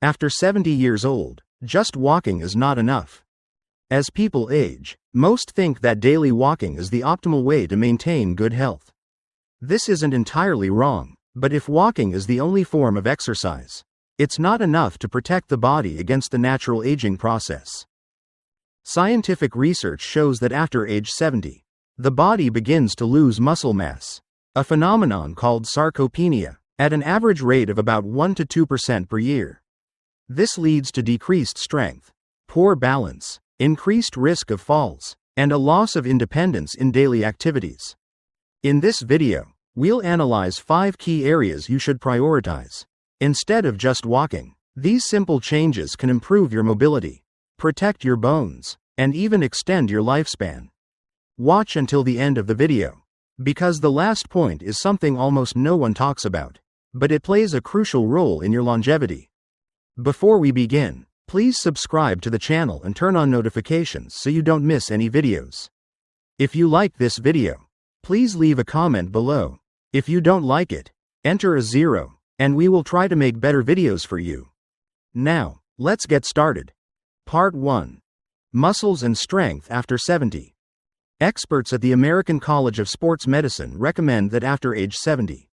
After 70 years old, just walking is not enough. As people age, most think that daily walking is the optimal way to maintain good health. This isn't entirely wrong, but if walking is the only form of exercise, it's not enough to protect the body against the natural aging process. Scientific research shows that after age 70, the body begins to lose muscle mass, a phenomenon called sarcopenia, at an average rate of about 1 to 2% per year. This leads to decreased strength, poor balance, increased risk of falls, and a loss of independence in daily activities. In this video, we'll analyze 5 key areas you should prioritize. Instead of just walking, these simple changes can improve your mobility, protect your bones, and even extend your lifespan. Watch until the end of the video, because the last point is something almost no one talks about, but it plays a crucial role in your longevity. Before we begin, please subscribe to the channel and turn on notifications so you don't miss any videos. If you like this video, please leave a comment below. If you don't like it, enter a 0, and we will try to make better videos for you. Now, let's get started. Part 1. Muscles and strength after 70. Experts at the American College of Sports Medicine recommend that after age 70,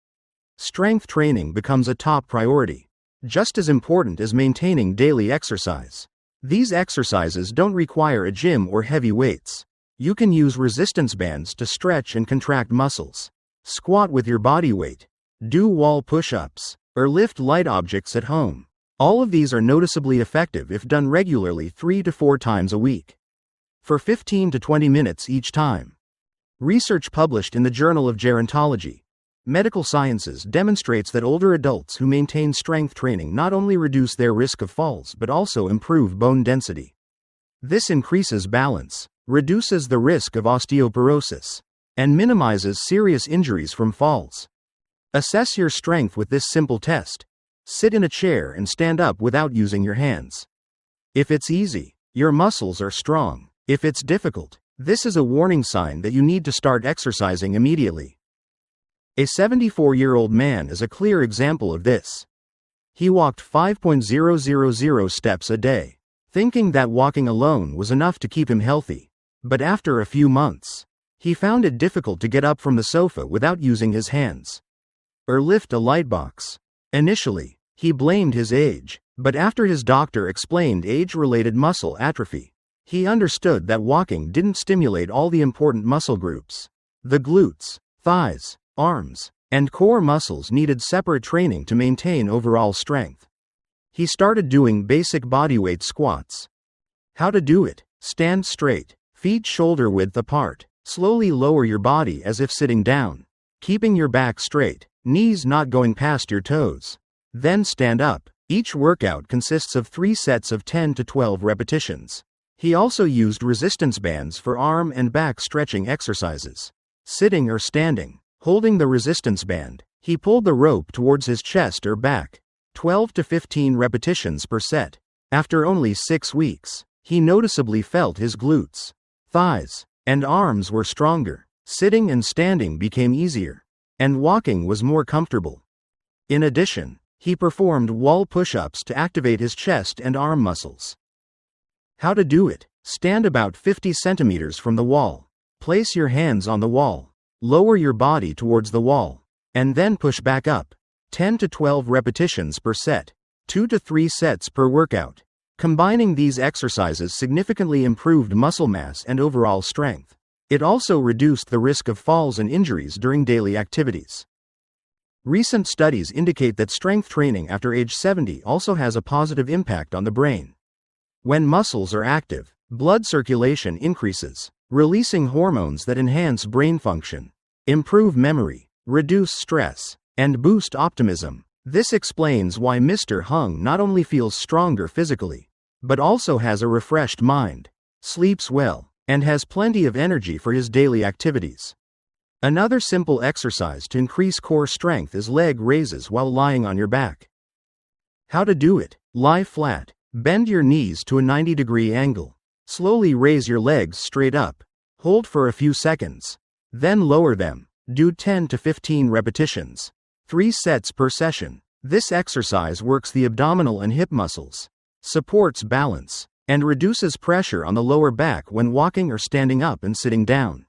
strength training becomes a top priority, just as important as maintaining daily exercise. These exercises don't require a gym or heavy weights. You can use resistance bands to stretch and contract muscles, squat with your body weight, do wall push-ups, or lift light objects at home. All of these are noticeably effective if done regularly 3 to 4 times a week, for 15 to 20 minutes each time. Research published in the Journal of Gerontology, Medical Sciences demonstrates that older adults who maintain strength training not only reduce their risk of falls but also improve bone density. This increases balance, reduces the risk of osteoporosis, and minimizes serious injuries from falls. Assess your strength with this simple test. Sit in a chair and stand up without using your hands. If it's easy, your muscles are strong. If it's difficult, this is a warning sign that you need to start exercising immediately. A 74-year-old man is a clear example of this. He walked 5,000 steps a day, thinking that walking alone was enough to keep him healthy. But after a few months, he found it difficult to get up from the sofa without using his hands, or lift a light box. Initially, he blamed his age, but after his doctor explained age-related muscle atrophy, he understood that walking didn't stimulate all the important muscle groups. The glutes, thighs, arms, and core muscles needed separate training to maintain overall strength. He started doing basic bodyweight squats. How to do it: stand straight, feet shoulder width apart, slowly lower your body as if sitting down, keeping your back straight, knees not going past your toes. Then stand up. Each workout consists of 3 sets of 10 to 12 repetitions. He also used resistance bands for arm and back stretching exercises. Sitting or standing, holding the resistance band, he pulled the rope towards his chest or back. 12 to 15 repetitions per set. After only 6 weeks, he noticeably felt his glutes, thighs, and arms were stronger. Sitting and standing became easier, and walking was more comfortable. In addition, he performed wall push-ups to activate his chest and arm muscles. How to do it: stand about 50 centimeters from the wall. Place your hands on the wall. Lower your body towards the wall, and then push back up. 10 to 12 repetitions per set. 2 to 3 sets per workout. Combining these exercises significantly improved muscle mass and overall strength. It also reduced the risk of falls and injuries during daily activities. Recent studies indicate that strength training after age 70 also has a positive impact on the brain. When muscles are active, blood circulation increases, releasing hormones that enhance brain function, improve memory, reduce stress, and boost optimism. This explains why Mr. Hung not only feels stronger physically, but also has a refreshed mind, sleeps well, and has plenty of energy for his daily activities. Another simple exercise to increase core strength is leg raises while lying on your back. How to do it: lie flat, bend your knees to a 90-degree angle, slowly raise your legs straight up, hold for a few seconds, then lower them. Do 10 to 15 repetitions, 3 sets per session. This exercise works the abdominal and hip muscles, supports balance, and reduces pressure on the lower back when walking or standing up and sitting down.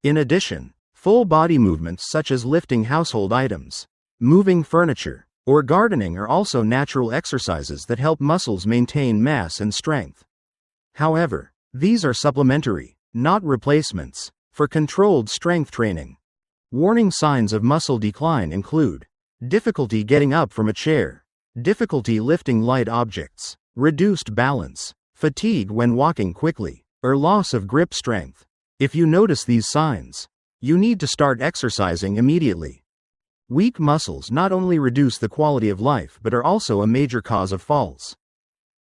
In addition, full body movements such as lifting household items, moving furniture, or gardening are also natural exercises that help muscles maintain mass and strength. However, these are supplementary, not replacements, for controlled strength training. Warning signs of muscle decline include difficulty getting up from a chair, difficulty lifting light objects, reduced balance, fatigue when walking quickly, or loss of grip strength. If you notice these signs, you need to start exercising immediately. Weak muscles not only reduce the quality of life but are also a major cause of falls,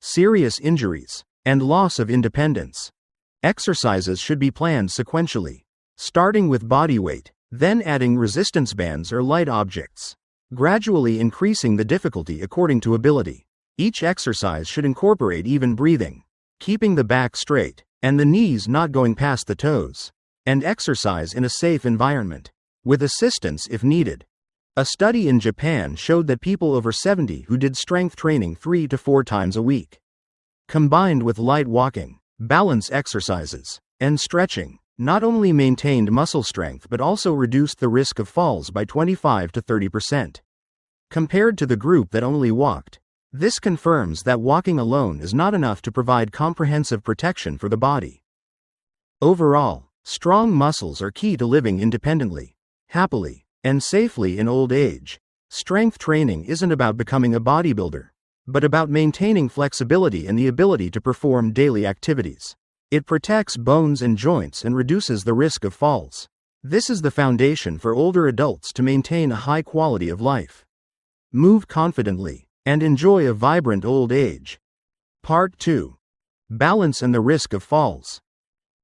serious injuries, and loss of independence. Exercises should be planned sequentially, starting with body weight, then adding resistance bands or light objects, gradually increasing the difficulty according to ability. Each exercise should incorporate even breathing, keeping the back straight, and the knees not going past the toes, and exercise in a safe environment, with assistance if needed. A study in Japan showed that people over 70 who did strength training 3 to 4 times a week, combined with light walking, balance exercises, and stretching, not only maintained muscle strength but also reduced the risk of falls by 25 to 30%. Compared to the group that only walked, this confirms that walking alone is not enough to provide comprehensive protection for the body. Overall, strong muscles are key to living independently, happily, and safely in old age. Strength training isn't about becoming a bodybuilder, but about maintaining flexibility and the ability to perform daily activities. It protects bones and joints and reduces the risk of falls. This is the foundation for older adults to maintain a high quality of life, move confidently, and enjoy a vibrant old age. Part 2. Balance and the risk of falls.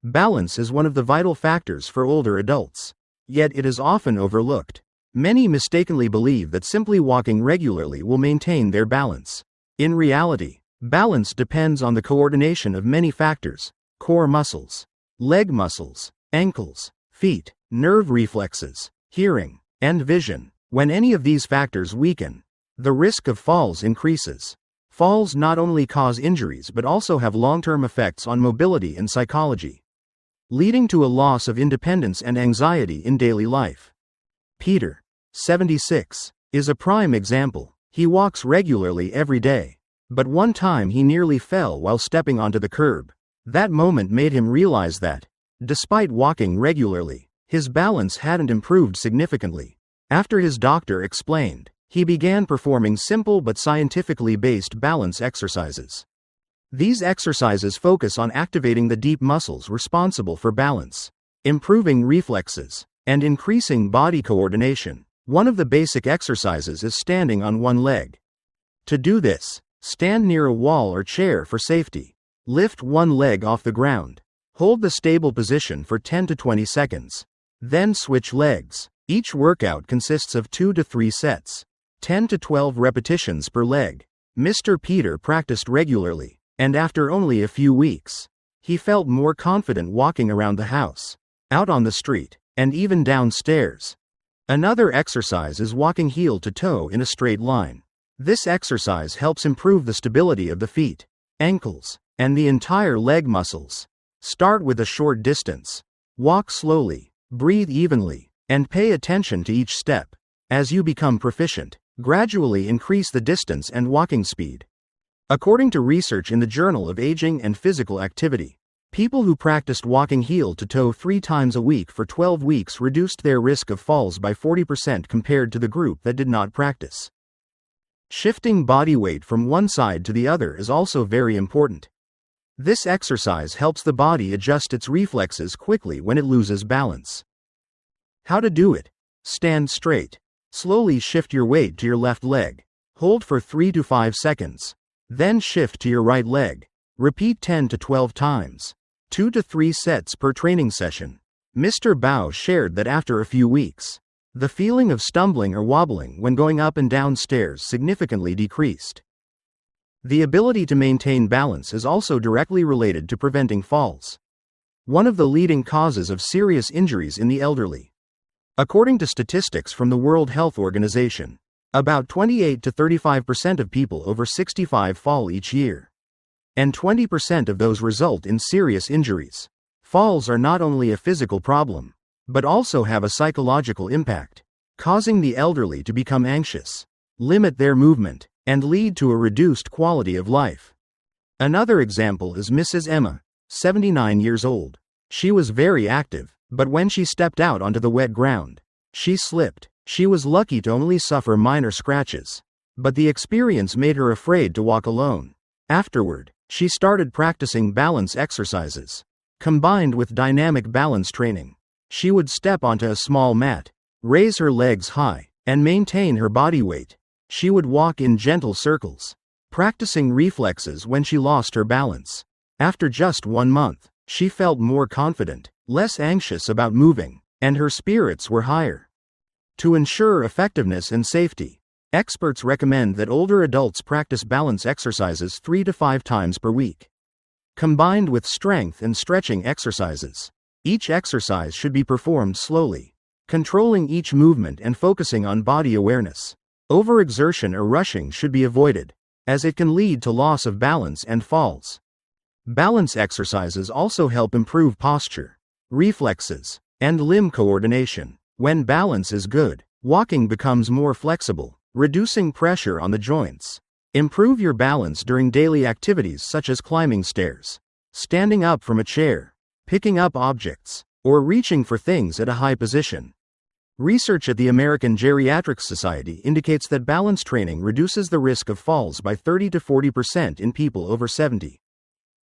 Balance is one of the vital factors for older adults, yet it is often overlooked. Many mistakenly believe that simply walking regularly will maintain their balance. In reality, balance depends on the coordination of many factors: core muscles, leg muscles, ankles, feet, nerve reflexes, hearing, and vision. When any of these factors weaken, the risk of falls increases. Falls not only cause injuries but also have long-term effects on mobility and psychology, leading to a loss of independence and anxiety in daily life. Peter, 76, is a prime example. He walks regularly every day, but one time he nearly fell while stepping onto the curb. That moment made him realize that, despite walking regularly, his balance hadn't improved significantly. After his doctor explained, he began performing simple but scientifically based balance exercises. These exercises focus on activating the deep muscles responsible for balance, improving reflexes, and increasing body coordination. One of the basic exercises is standing on one leg. To do this, stand near a wall or chair for safety. Lift one leg off the ground. Hold the stable position for 10 to 20 seconds. Then switch legs. Each workout consists of 2 to 3 sets, 10 to 12 repetitions per leg. Mr. Peter practiced regularly, and after only a few weeks, he felt more confident walking around the house, out on the street, and even downstairs. Another exercise is walking heel to toe in a straight line. This exercise helps improve the stability of the feet, ankles, and the entire leg muscles. Start with a short distance. Walk slowly, breathe evenly, and pay attention to each step. As you become proficient, gradually increase the distance and walking speed. According to research in the Journal of Aging and Physical Activity, people who practiced walking heel to toe 3 times a week for 12 weeks reduced their risk of falls by 40% compared to the group that did not practice. Shifting body weight from one side to the other is also very important. This exercise helps the body adjust its reflexes quickly when it loses balance. How to do it? Stand straight. Slowly shift your weight to your left leg. Hold for 3 to 5 seconds. Then shift to your right leg. Repeat 10 to 12 times. 2 to 3 sets per training session. Mr. Bao shared that after a few weeks, the feeling of stumbling or wobbling when going up and down stairs significantly decreased. The ability to maintain balance is also directly related to preventing falls, one of the leading causes of serious injuries in the elderly. According to statistics from the World Health Organization, About 28 to 35% of people over 65 fall each year. And 20% of those result in serious injuries. Falls are not only a physical problem, but also have a psychological impact, causing the elderly to become anxious, limit their movement, and lead to a reduced quality of life. Another example is Mrs. Emma, 79 years old. She was very active, but when she stepped out onto the wet ground, she slipped. She was lucky to only suffer minor scratches, but the experience made her afraid to walk alone. Afterward, she started practicing balance exercises. Combined with dynamic balance training, she would step onto a small mat, raise her legs high, and maintain her body weight. She would walk in gentle circles, practicing reflexes when she lost her balance. After just 1 month, she felt more confident, less anxious about moving, and her spirits were higher. To ensure effectiveness and safety, experts recommend that older adults practice balance exercises 3 to 5 times per week. Combined with strength and stretching exercises, each exercise should be performed slowly, controlling each movement and focusing on body awareness. Overexertion or rushing should be avoided, as it can lead to loss of balance and falls. Balance exercises also help improve posture, reflexes, and limb coordination. When balance is good, walking becomes more flexible, reducing pressure on the joints. Improve your balance during daily activities such as climbing stairs, standing up from a chair, picking up objects, or reaching for things at a high position. Research at the American Geriatrics Society indicates that balance training reduces the risk of falls by 30 to 40% in people over 70.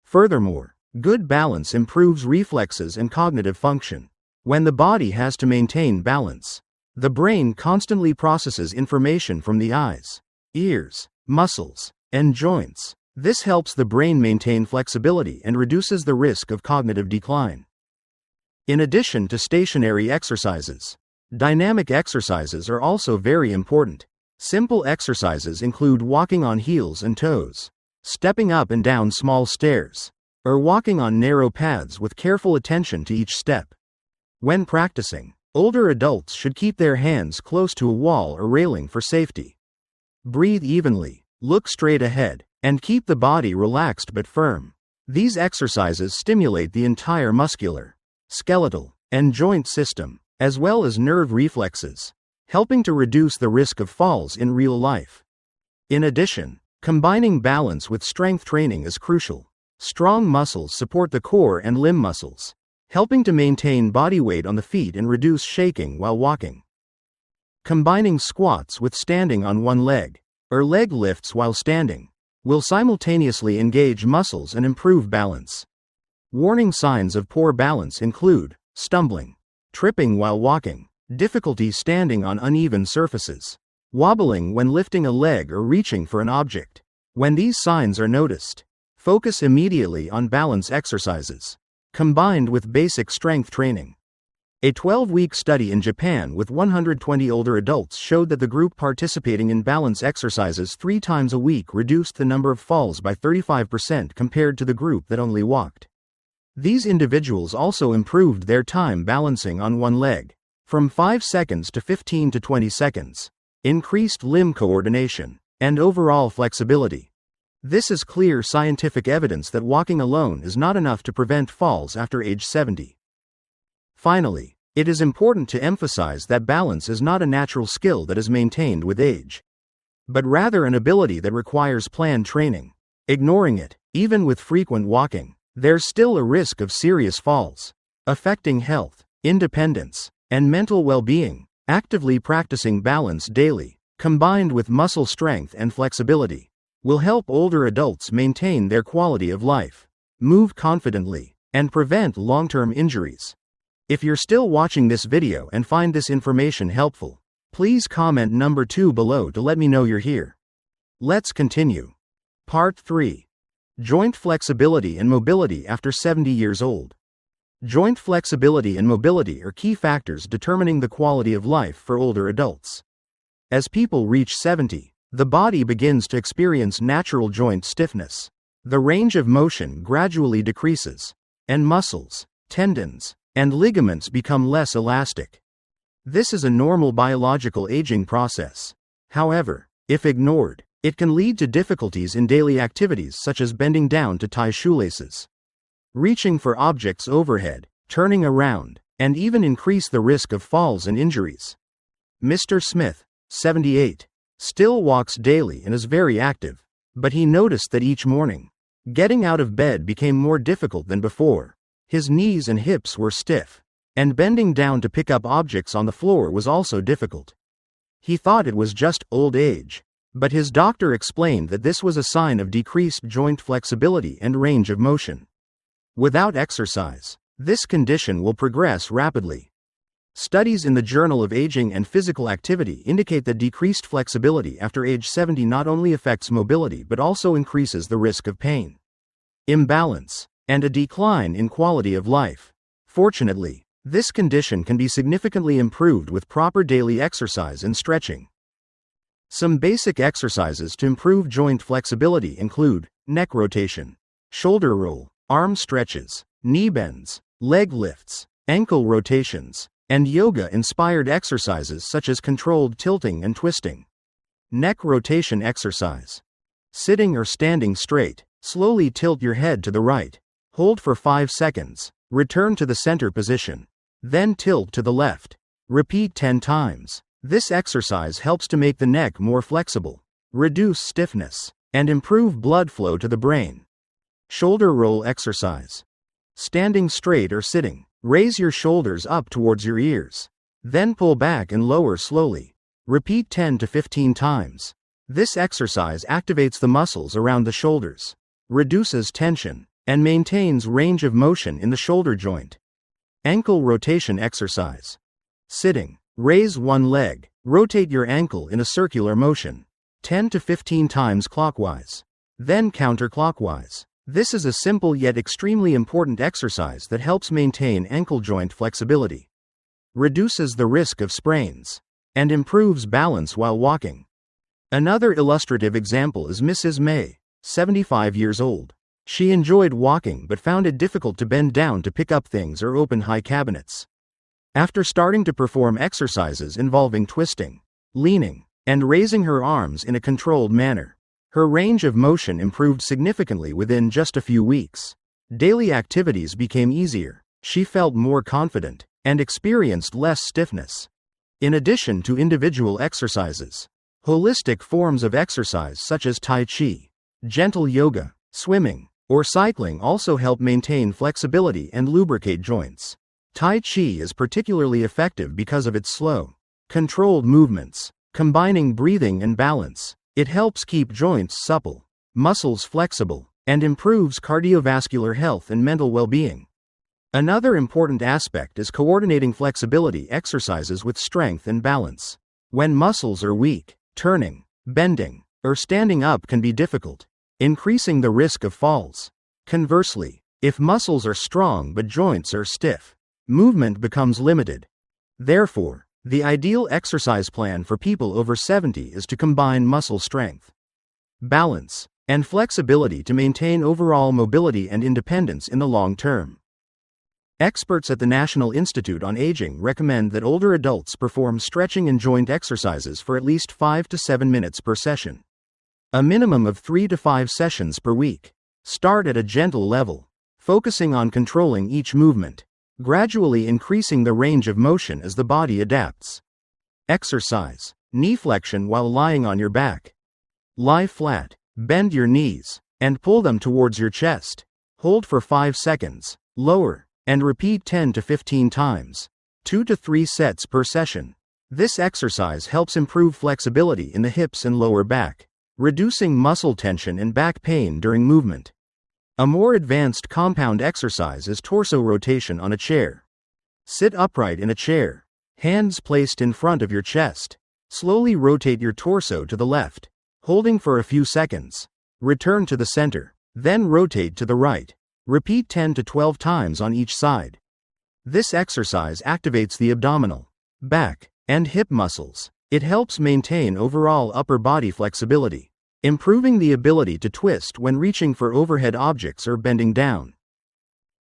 Furthermore, good balance improves reflexes and cognitive function. When the body has to maintain balance, the brain constantly processes information from the eyes, ears, muscles, and joints. This helps the brain maintain flexibility and reduces the risk of cognitive decline. In addition to stationary exercises, dynamic exercises are also very important. Simple exercises include walking on heels and toes, stepping up and down small stairs, or walking on narrow paths with careful attention to each step. When practicing, older adults should keep their hands close to a wall or railing for safety. Breathe evenly, look straight ahead, and keep the body relaxed but firm. These exercises stimulate the entire muscular, skeletal, and joint system, as well as nerve reflexes, helping to reduce the risk of falls in real life. In addition, combining balance with strength training is crucial. Strong muscles support the core and limb muscles, helping to maintain body weight on the feet and reduce shaking while walking. Combining squats with standing on one leg, or leg lifts while standing, will simultaneously engage muscles and improve balance. Warning signs of poor balance include stumbling, tripping while walking, difficulty standing on uneven surfaces, wobbling when lifting a leg or reaching for an object. When these signs are noticed, focus immediately on balance exercises, combined with basic strength training. A 12-week study in Japan with 120 older adults showed that the group participating in balance exercises 3 times a week reduced the number of falls by 35% compared to the group that only walked. These individuals also improved their time balancing on one leg, from 5 seconds to 15 to 20 seconds, increased limb coordination, and overall flexibility. This is clear scientific evidence that walking alone is not enough to prevent falls after age 70. Finally, it is important to emphasize that balance is not a natural skill that is maintained with age, but rather an ability that requires planned training. Ignoring it, even with frequent walking, there's still a risk of serious falls, affecting health, independence, and mental well-being. Actively practicing balance daily, combined with muscle strength and flexibility, will help older adults maintain their quality of life, move confidently, and prevent long-term injuries. If you're still watching this video and find this information helpful, please comment number 2 below to let me know you're here. Let's continue. Part 3. Joint flexibility and mobility after 70 years old. Joint flexibility and mobility are key factors determining the quality of life for older adults. As people reach 70, the body begins to experience natural joint stiffness. The range of motion gradually decreases, and muscles, tendons, and ligaments become less elastic. This is a normal biological aging process. However, if ignored, it can lead to difficulties in daily activities such as bending down to tie shoelaces, reaching for objects overhead, turning around, and even increase the risk of falls and injuries. Mr. Smith, 78, still walks daily and is very active, but he noticed that each morning, getting out of bed became more difficult than before. His knees and hips were stiff, and bending down to pick up objects on the floor was also difficult. He thought it was just old age, but his doctor explained that this was a sign of decreased joint flexibility and range of motion. Without exercise, this condition will progress rapidly. Studies in the Journal of Aging and Physical Activity indicate that decreased flexibility after age 70 not only affects mobility but also increases the risk of pain, imbalance, and a decline in quality of life. Fortunately, this condition can be significantly improved with proper daily exercise and stretching. Some basic exercises to improve joint flexibility include neck rotation, shoulder roll, arm stretches, knee bends, leg lifts, ankle rotations, and yoga-inspired exercises such as controlled tilting and twisting. Neck rotation exercise. Sitting or standing straight, slowly tilt your head to the right. Hold for 5 seconds. Return to the center position. Then tilt to the left. Repeat 10 times. This exercise helps to make the neck more flexible, reduce stiffness, and improve blood flow to the brain. Shoulder roll exercise. Standing straight or sitting, raise your shoulders up towards your ears. Then pull back and lower slowly. Repeat 10 to 15 times. This exercise activates the muscles around the shoulders, reduces tension, and maintains range of motion in the shoulder joint. Ankle rotation exercise. Sitting, raise one leg, rotate your ankle in a circular motion, 10 to 15 times clockwise, then counterclockwise. This is a simple yet extremely important exercise that helps maintain ankle joint flexibility, reduces the risk of sprains, and improves balance while walking. Another illustrative example is Mrs. May, 75 years old. She enjoyed walking but found it difficult to bend down to pick up things or open high cabinets. After starting to perform exercises involving twisting, leaning, and raising her arms in a controlled manner, her range of motion improved significantly within just a few weeks. Daily activities became easier, she felt more confident, and experienced less stiffness. In addition to individual exercises, holistic forms of exercise such as Tai Chi, gentle yoga, swimming, or cycling also help maintain flexibility and lubricate joints. Tai Chi is particularly effective because of its slow, controlled movements, combining breathing and balance. It helps keep joints supple, muscles flexible, and improves cardiovascular health and mental well-being. Another important aspect is coordinating flexibility exercises with strength and balance. When muscles are weak, turning, bending, or standing up can be difficult, increasing the risk of falls. Conversely, if muscles are strong but joints are stiff, movement becomes limited. Therefore, the ideal exercise plan for people over 70 is to combine muscle strength, balance, and flexibility to maintain overall mobility and independence in the long term. Experts at the National Institute on Aging recommend that older adults perform stretching and joint exercises for at least 5 to 7 minutes per session. A minimum of 3 to 5 sessions per week. Start at a gentle level, focusing on controlling each movement, gradually increasing the range of motion as the body adapts. Exercise. Knee flexion while lying on your back. Lie flat, bend your knees, and pull them towards your chest. Hold for 5 seconds, lower, and repeat 10 to 15 times, 2 to 3 sets per session. This exercise helps improve flexibility in the hips and lower back, reducing muscle tension and back pain during movement. A more advanced compound exercise is torso rotation on a chair. Sit upright in a chair, hands placed in front of your chest. Slowly rotate your torso to the left, holding for a few seconds. Return to the center, then rotate to the right. Repeat 10 to 12 times on each side. This exercise activates the abdominal, back, and hip muscles. It helps maintain overall upper body flexibility, improving the ability to twist when reaching for overhead objects or bending down.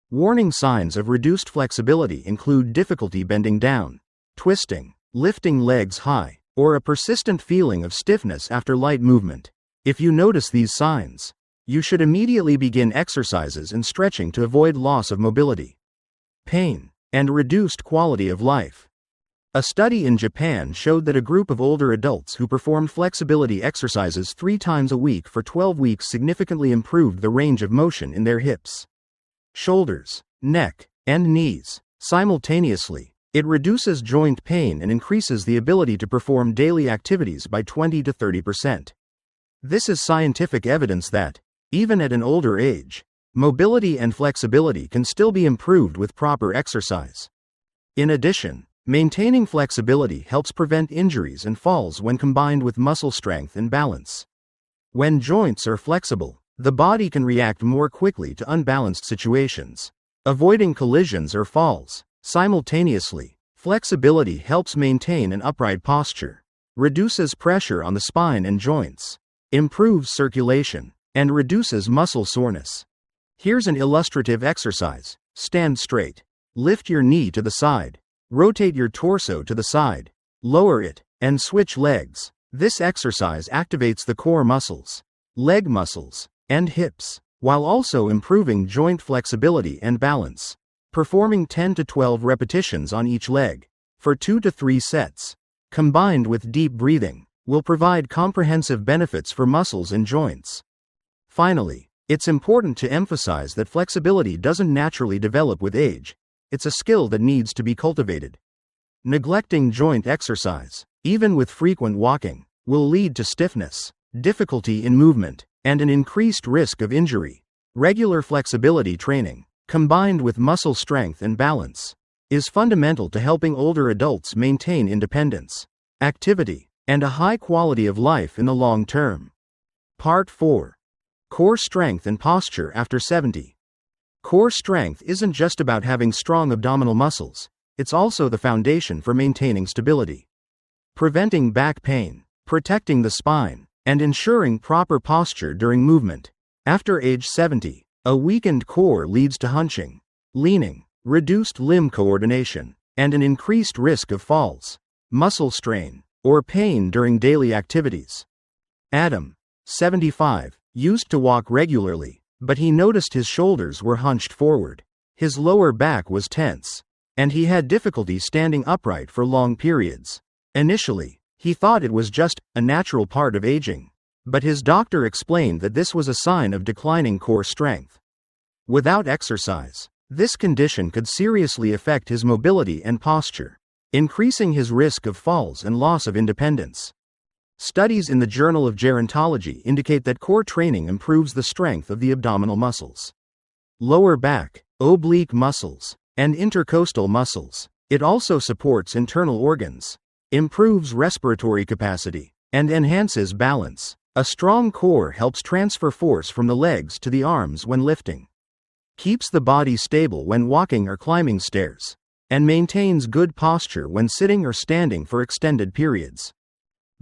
Warning signs of reduced flexibility include difficulty bending down, twisting, lifting legs high, or a persistent feeling of stiffness after light movement. If you notice these signs, you should immediately begin exercises and stretching to avoid loss of mobility, pain, and reduced quality of life. A study in Japan showed that a group of older adults who performed flexibility exercises 3 times a week for 12 weeks significantly improved the range of motion in their hips, shoulders, neck, and knees. Simultaneously, it reduces joint pain and increases the ability to perform daily activities by 20 to 30%. This is scientific evidence that, even at an older age, mobility and flexibility can still be improved with proper exercise. In addition, maintaining flexibility helps prevent injuries and falls when combined with muscle strength and balance. When joints are flexible, the body can react more quickly to unbalanced situations, avoiding collisions or falls. Simultaneously, flexibility helps maintain an upright posture, reduces pressure on the spine and joints, improves circulation, and reduces muscle soreness. Here's an illustrative exercise. Stand straight. Lift your knee to the side. Rotate your torso to the side, lower it, and switch legs. This exercise activates the core muscles, leg muscles, and hips, while also improving joint flexibility and balance. Performing 10 to 12 repetitions on each leg, for 2 to 3 sets, combined with deep breathing, will provide comprehensive benefits for muscles and joints. Finally, it's important to emphasize that flexibility doesn't naturally develop with age. It's a skill that needs to be cultivated. Neglecting joint exercise, even with frequent walking, will lead to stiffness, difficulty in movement, and an increased risk of injury. Regular flexibility training, combined with muscle strength and balance, is fundamental to helping older adults maintain independence, activity, and a high quality of life in the long term. Part 4. Core strength and posture after 70. Core strength isn't just about having strong abdominal muscles, it's also the foundation for maintaining stability, preventing back pain, protecting the spine, and ensuring proper posture during movement. After age 70, a weakened core leads to hunching, leaning, reduced limb coordination, and an increased risk of falls, muscle strain, or pain during daily activities. Adam, 75, used to walk regularly, but he noticed his shoulders were hunched forward, his lower back was tense, and he had difficulty standing upright for long periods. Initially, he thought it was just a natural part of aging, but his doctor explained that this was a sign of declining core strength. Without exercise, this condition could seriously affect his mobility and posture, increasing his risk of falls and loss of independence. Studies in the Journal of Gerontology indicate that core training improves the strength of the abdominal muscles, lower back, oblique muscles, and intercostal muscles. It also supports internal organs, improves respiratory capacity, and enhances balance. A strong core helps transfer force from the legs to the arms when lifting, keeps the body stable when walking or climbing stairs, and maintains good posture when sitting or standing for extended periods.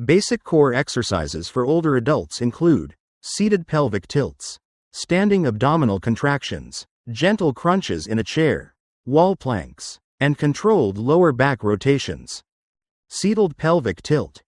Basic core exercises for older adults include seated pelvic tilts, standing abdominal contractions, gentle crunches in a chair, wall planks, and controlled lower back rotations. Seated pelvic tilt.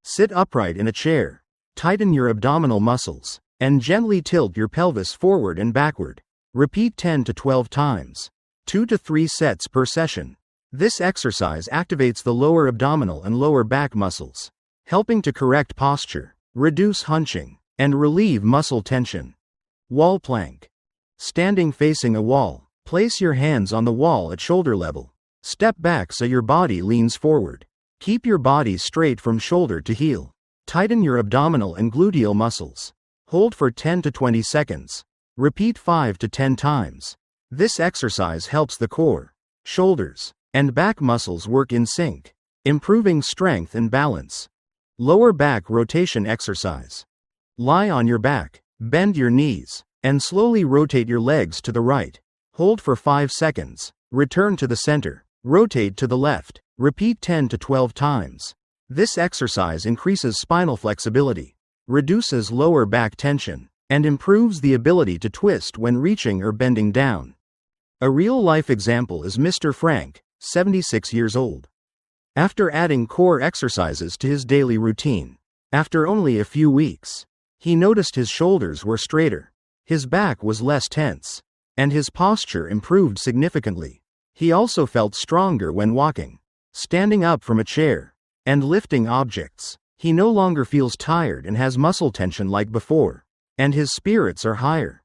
Sit upright in a chair, tighten your abdominal muscles, and gently tilt your pelvis forward and backward. Repeat 10 to 12 times, 2 to 3 sets per session. This exercise activates the lower abdominal and lower back muscles, helping to correct posture, reduce hunching, and relieve muscle tension. Wall plank. Standing facing a wall, place your hands on the wall at shoulder level. Step back so your body leans forward. Keep your body straight from shoulder to heel. Tighten your abdominal and gluteal muscles. Hold for 10 to 20 seconds. Repeat 5 to 10 times. This exercise helps the core, shoulders, and back muscles work in sync, improving strength and balance. Lower back rotation exercise. Lie on your back, bend your knees, and slowly rotate your legs to the right. Hold for 5 seconds. Return to the center. Rotate to the left. Repeat 10 to 12 times. This exercise increases spinal flexibility, reduces lower back tension, and improves the ability to twist when reaching or bending down. A real-life example is Mr. Frank, 76 years old. After adding core exercises to his daily routine, after only a few weeks, he noticed his shoulders were straighter, his back was less tense, and his posture improved significantly. He also felt stronger when walking, standing up from a chair, and lifting objects. He no longer feels tired and has muscle tension like before, and his spirits are higher.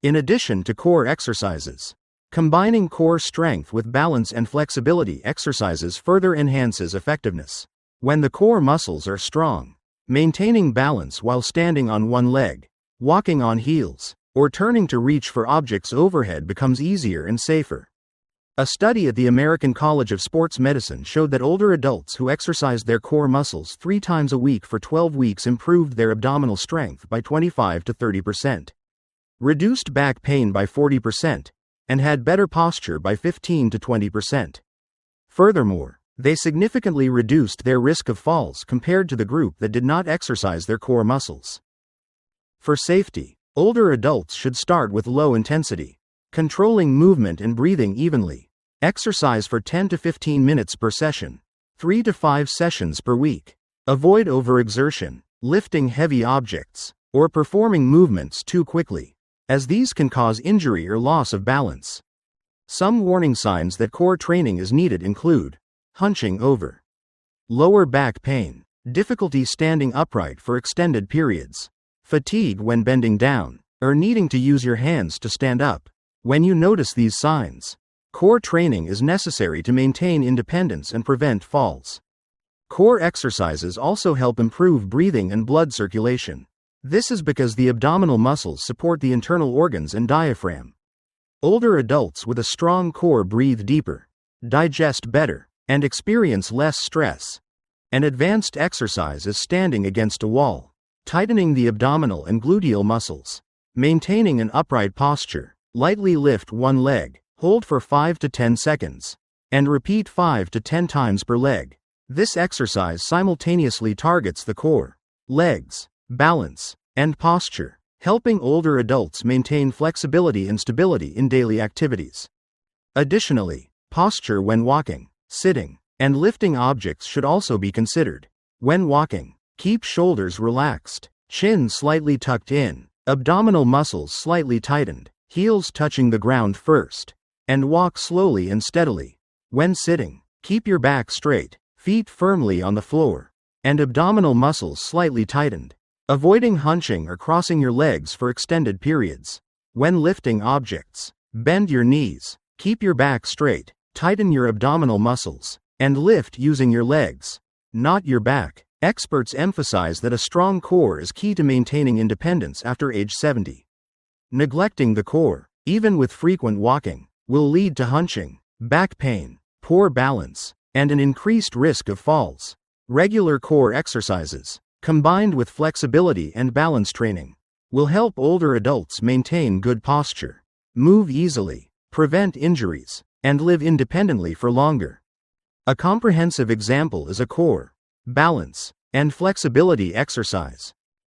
In addition to core exercises, combining core strength with balance and flexibility exercises further enhances effectiveness. When the core muscles are strong, maintaining balance while standing on one leg, walking on heels, or turning to reach for objects overhead becomes easier and safer. A study at the American College of Sports Medicine showed that older adults who exercised their core muscles 3 times a week for 12 weeks improved their abdominal strength by 25 to 30%, reduced back pain by 40%, and had better posture by 15 to 20%. Furthermore, they significantly reduced their risk of falls compared to the group that did not exercise their core muscles. For safety, older adults should start with low intensity, controlling movement and breathing evenly. Exercise for 10 to 15 minutes per session, 3 to 5 sessions per week. Avoid overexertion, lifting heavy objects, or performing movements too quickly, as these can cause injury or loss of balance. Some warning signs that core training is needed include hunching over, lower back pain, difficulty standing upright for extended periods, fatigue when bending down, or needing to use your hands to stand up. When you notice these signs, core training is necessary to maintain independence and prevent falls. Core exercises also help improve breathing and blood circulation. This is because the abdominal muscles support the internal organs and diaphragm. Older adults with a strong core breathe deeper, digest better, and experience less stress. An advanced exercise is standing against a wall, tightening the abdominal and gluteal muscles, maintaining an upright posture. Lightly lift one leg, hold for 5 to 10 seconds, and repeat 5 to 10 times per leg. This exercise simultaneously targets the core, legs, balance, and posture, helping older adults maintain flexibility and stability in daily activities. Additionally, posture when walking, sitting, and lifting objects should also be considered. When walking, keep shoulders relaxed, chin slightly tucked in, abdominal muscles slightly tightened, heels touching the ground first, and walk slowly and steadily. When sitting, keep your back straight, feet firmly on the floor, and abdominal muscles slightly tightened, avoiding hunching or crossing your legs for extended periods. When lifting objects, bend your knees, keep your back straight, tighten your abdominal muscles, and lift using your legs, not your back. Experts emphasize that a strong core is key to maintaining independence after age 70. Neglecting the core, even with frequent walking, will lead to hunching, back pain, poor balance, and an increased risk of falls. Regular core exercises, combined with flexibility and balance training, will help older adults maintain good posture, move easily, prevent injuries, and live independently for longer. A comprehensive example is a core, balance, and flexibility exercise.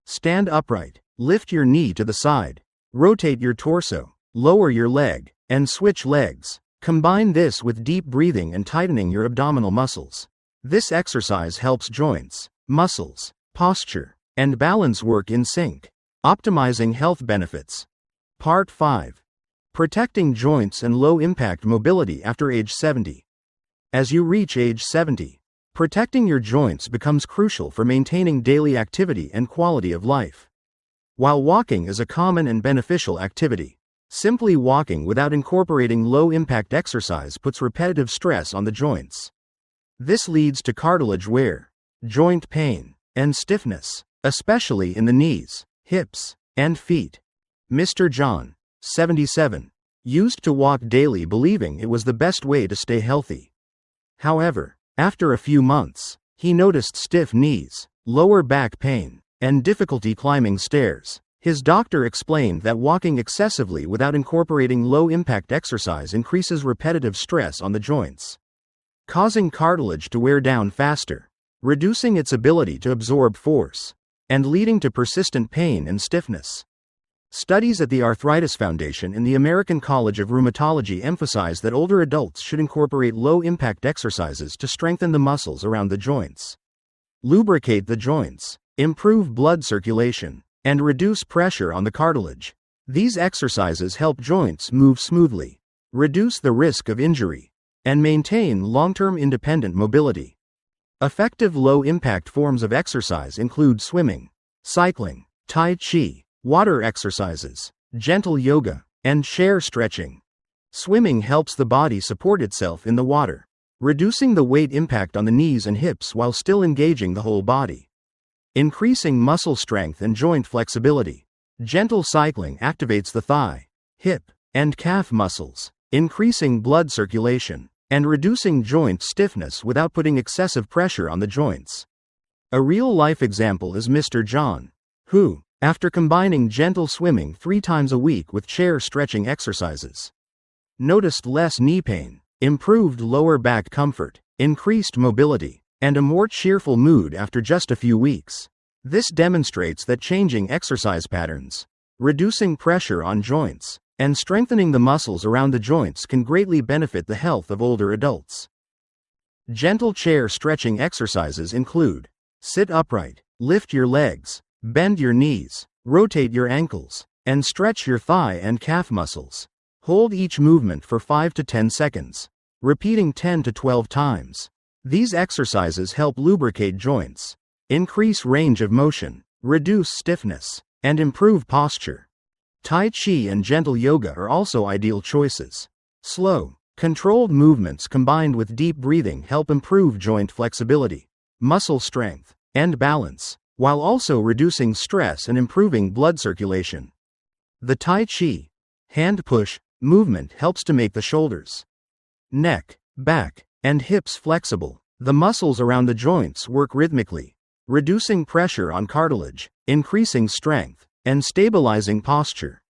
Stand upright, lift your knee to the side, rotate your torso, lower your leg, and switch legs. Combine this with deep breathing and tightening your abdominal muscles. This exercise helps joints, muscles, posture, and balance work in sync, optimizing health benefits. Part 5. Protecting joints and low-impact mobility after age 70. As you reach age 70, protecting your joints becomes crucial for maintaining daily activity and quality of life. While walking is a common and beneficial activity, simply walking without incorporating low-impact exercise puts repetitive stress on the joints. This leads to cartilage wear, joint pain, and stiffness, especially in the knees, hips, and feet. Mr. John, 77, used to walk daily believing it was the best way to stay healthy. However, after a few months, he noticed stiff knees, lower back pain, and difficulty climbing stairs. His doctor explained that walking excessively without incorporating low-impact exercise increases repetitive stress on the joints, causing cartilage to wear down faster, reducing its ability to absorb force, and leading to persistent pain and stiffness. Studies at the Arthritis Foundation and the American College of Rheumatology emphasize that older adults should incorporate low-impact exercises to strengthen the muscles around the joints, lubricate the joints, improve blood circulation, and reduce pressure on the cartilage. These exercises help joints move smoothly, reduce the risk of injury, and maintain long-term independent mobility. Effective low-impact forms of exercise include swimming, cycling, tai chi, water exercises, gentle yoga, and chair stretching. Swimming helps the body support itself in the water, reducing the weight impact on the knees and hips while still engaging the whole body. Increasing muscle strength and joint flexibility. Gentle cycling activates the thigh, hip, and calf muscles, increasing blood circulation, and reducing joint stiffness without putting excessive pressure on the joints. A real-life example is Mr. John, who, after combining gentle swimming 3 times a week with chair stretching exercises, noticed less knee pain, improved lower back comfort, increased mobility, and a more cheerful mood after just a few weeks. This demonstrates that changing exercise patterns, reducing pressure on joints, and strengthening the muscles around the joints can greatly benefit the health of older adults. Gentle chair stretching exercises include: sit upright, lift your legs, bend your knees, rotate your ankles, and stretch your thigh and calf muscles. Hold each movement for 5 to 10 seconds, repeating 10 to 12 times. These exercises help lubricate joints, increase range of motion, reduce stiffness, and improve posture. Tai Chi and gentle yoga are also ideal choices. Slow, controlled movements combined with deep breathing help improve joint flexibility, muscle strength, and balance, while also reducing stress and improving blood circulation. The Tai Chi hand push movement helps to make the shoulders, neck, back, and hips flexible. The muscles around the joints work rhythmically, reducing pressure on cartilage, increasing strength, and stabilizing posture.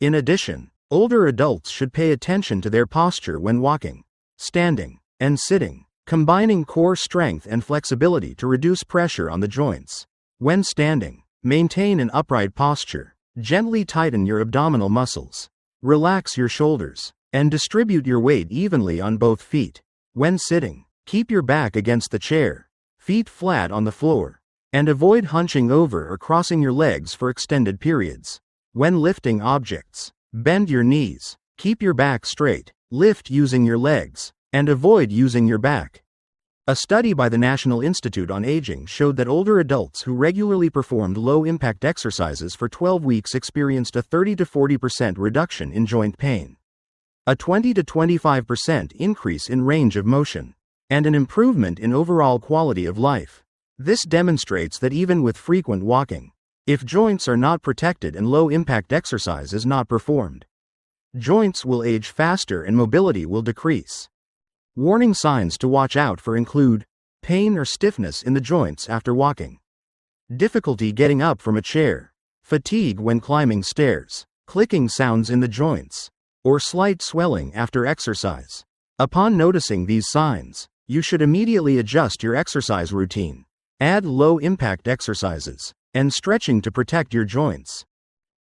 In addition, older adults should pay attention to their posture when walking, standing, and sitting, combining core strength and flexibility to reduce pressure on the joints. When standing, maintain an upright posture, gently tighten your abdominal muscles, relax your shoulders, and distribute your weight evenly on both feet. When sitting, keep your back against the chair, feet flat on the floor, and avoid hunching over or crossing your legs for extended periods. When lifting objects, bend your knees, keep your back straight, lift using your legs, and avoid using your back. A study by the National Institute on Aging showed that older adults who regularly performed low-impact exercises for 12 weeks experienced a 30 to 40% reduction in joint pain, a 20 to 25% increase in range of motion, and an improvement in overall quality of life. This demonstrates that even with frequent walking, if joints are not protected and low-impact exercise is not performed, joints will age faster and mobility will decrease. Warning signs to watch out for include pain or stiffness in the joints after walking, difficulty getting up from a chair, fatigue when climbing stairs, clicking sounds in the joints, or slight swelling after exercise. Upon noticing these signs, you should immediately adjust your exercise routine. Add low-impact exercises and stretching to protect your joints.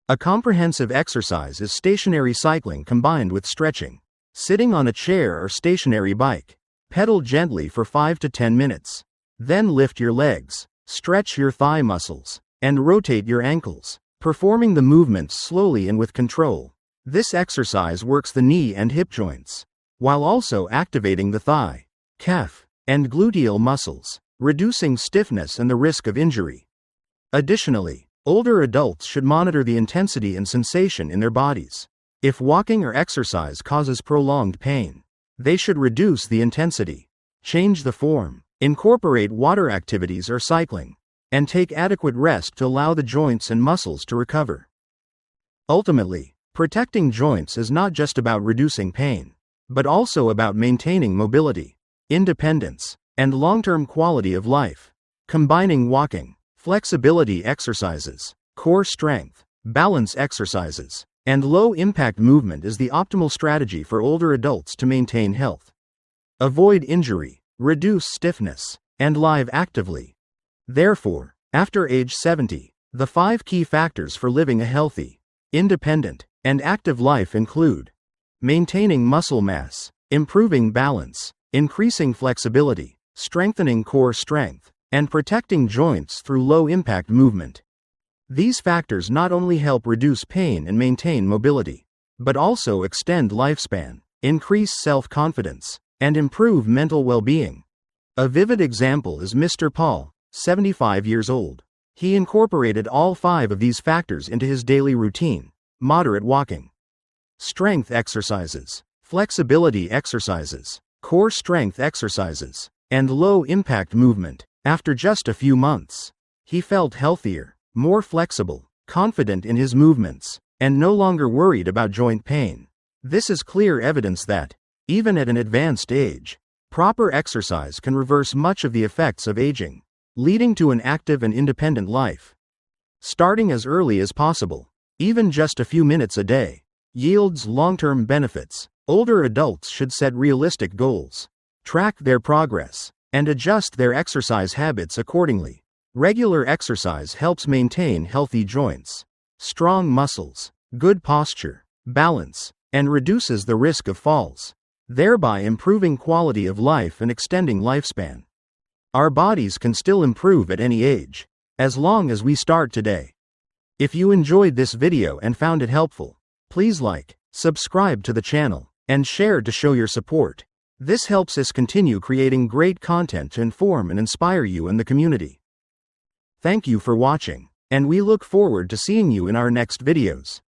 A comprehensive exercise is stationary cycling combined with stretching. Sitting on a chair or stationary bike, pedal gently for 5 to 10 minutes. Then lift your legs, stretch your thigh muscles, and rotate your ankles, performing the movements slowly and with control. This exercise works the knee and hip joints, while also activating the thigh, calf, and gluteal muscles, reducing stiffness and the risk of injury. Additionally, older adults should monitor the intensity and sensation in their bodies. If walking or exercise causes prolonged pain, they should reduce the intensity, change the form, incorporate water activities or cycling, and take adequate rest to allow the joints and muscles to recover. Ultimately, protecting joints is not just about reducing pain, but also about maintaining mobility, independence, and long-term quality of life. Combining walking, flexibility exercises, core strength, balance exercises, and low-impact movement is the optimal strategy for older adults to maintain health, avoid injury, reduce stiffness, and live actively. Therefore, after age 70, the 5 key factors for living a healthy, independent, and active life include maintaining muscle mass, improving balance, increasing flexibility, strengthening core strength, and protecting joints through low-impact movement. These factors not only help reduce pain and maintain mobility, but also extend lifespan, increase self-confidence, and improve mental well-being. A vivid example is Mr. Paul, 75 years old. He incorporated all 5 of these factors into his daily routine: moderate walking, strength exercises, flexibility exercises, core strength exercises, and low-impact movement. After just a few months, he felt healthier, more flexible, confident in his movements, and no longer worried about joint pain. This is clear evidence that, even at an advanced age, proper exercise can reverse much of the effects of aging, leading to an active and independent life. Starting as early as possible, even just a few minutes a day, yields long-term benefits. Older adults should set realistic goals, track their progress, and adjust their exercise habits accordingly. Regular exercise helps maintain healthy joints, strong muscles, good posture, balance, and reduces the risk of falls, thereby improving quality of life and extending lifespan. Our bodies can still improve at any age, as long as we start today. If you enjoyed this video and found it helpful, please like, subscribe to the channel, and share to show your support. This helps us continue creating great content to inform and inspire you in the community. Thank you for watching, and we look forward to seeing you in our next videos.